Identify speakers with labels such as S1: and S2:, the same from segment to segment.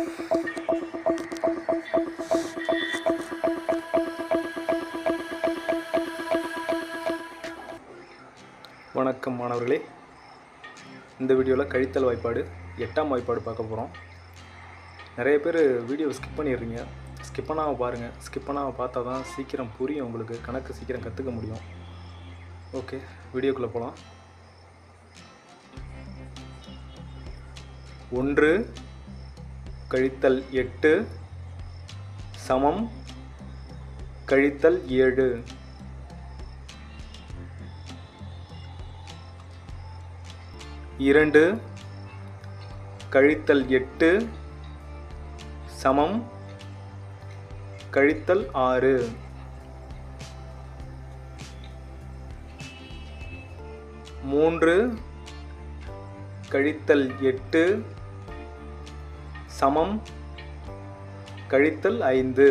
S1: வணக்கம் மாணவர்களே, இந்த வீடியோவில் கழித்தல் வாய்ப்பாடு 8ஆம் வாய்ப்பாடு பார்க்க போகிறோம். நிறைய பேர் வீடியோவை ஸ்கிப் பண்ணிடுறீங்க. ஸ்கிப் பண்ணாமல் பாருங்கள். ஸ்கிப் பண்ணாமல் பார்த்தா தான் சீக்கிரம் புரியும், உங்களுக்கு கணக்கு சீக்கிரம் கற்றுக்க முடியும். ஓகே, வீடியோக்குள்ளே போகலாம். 1 கழித்தல் 8 சமம் கழித்தல் 7. 2 கழித்தல் 8 சமம் கழித்தல் 6. 3 கழித்தல் 8 சமம் கழித்தல் 5.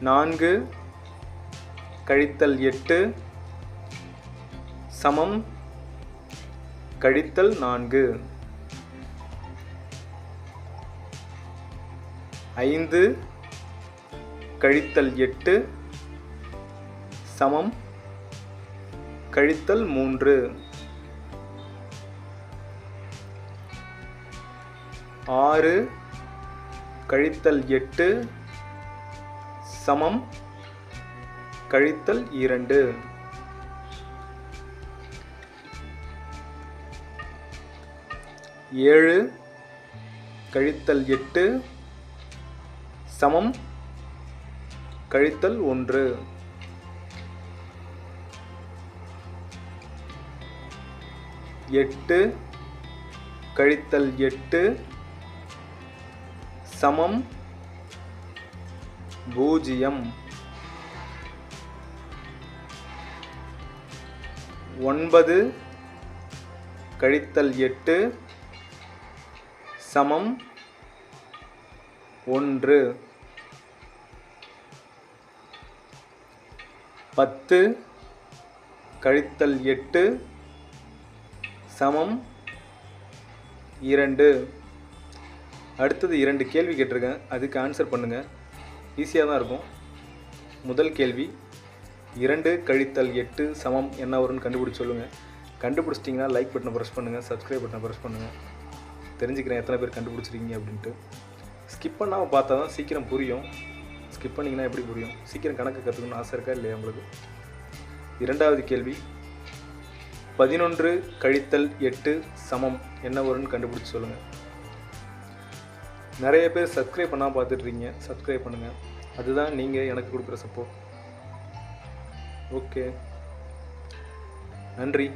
S1: 4 கழித்தல் 8 சமம் கழித்தல் 4. 5 கழித்தல் 8 சமம் கழித்தல் 3. 6 கழித்தல் 8 சமம் கழித்தல் 2. 7 கழித்தல் 8 சமம் கழித்தல் 1. 8 கழித்தல் 8 சமம் 0. 9 கழித்தல் 8 சமம் 1. 10 கழித்தல் 8 சமம் 2. அடுத்தது 2 கேள்வி கேட்டிருக்கேன், அதுக்கு ஆன்சர் பண்ணுங்கள். ஈஸியாக தான் இருக்கும். முதல் கேள்வி, 2 கழித்தல் 8 சமம் என்ன வரும்னு கண்டுபிடிச்சி சொல்லுங்கள். கண்டுபிடிச்சிட்டிங்கன்னா லைக் பட்டனை ப்ரெஸ் பண்ணுங்கள், சப்ஸ்கிரைப் பட்டனை ப்ரெஸ் பண்ணுங்கள். தெரிஞ்சுக்கிறேன் எத்தனை பேர் கண்டுபிடிச்சிருக்கீங்க அப்படின்ட்டு. ஸ்கிப் பண்ணாமல் பார்த்தா தான் சீக்கிரம் புரியும். ஸ்கிப் பண்ணிங்கன்னா எப்படி புரியும்? சீக்கிரம் கணக்கு கற்றுக்கணும்னு ஆசை இருக்கா இல்லையா உங்களுக்கு? இரண்டாவது கேள்வி, 11 கழித்தல் 8 சமம் என்ன வரும்னு கண்டுபிடிச்சி சொல்லுங்கள். நிறைய பேர் சப்ஸ்கிரைப் பண்ணாமல் பார்த்துட்ருக்கீங்க. சப்ஸ்கிரைப் பண்ணுங்கள், அதுதான் நீங்கள் எனக்கு கொடுக்குற சப்போர்ட். ஓகே, நன்றி.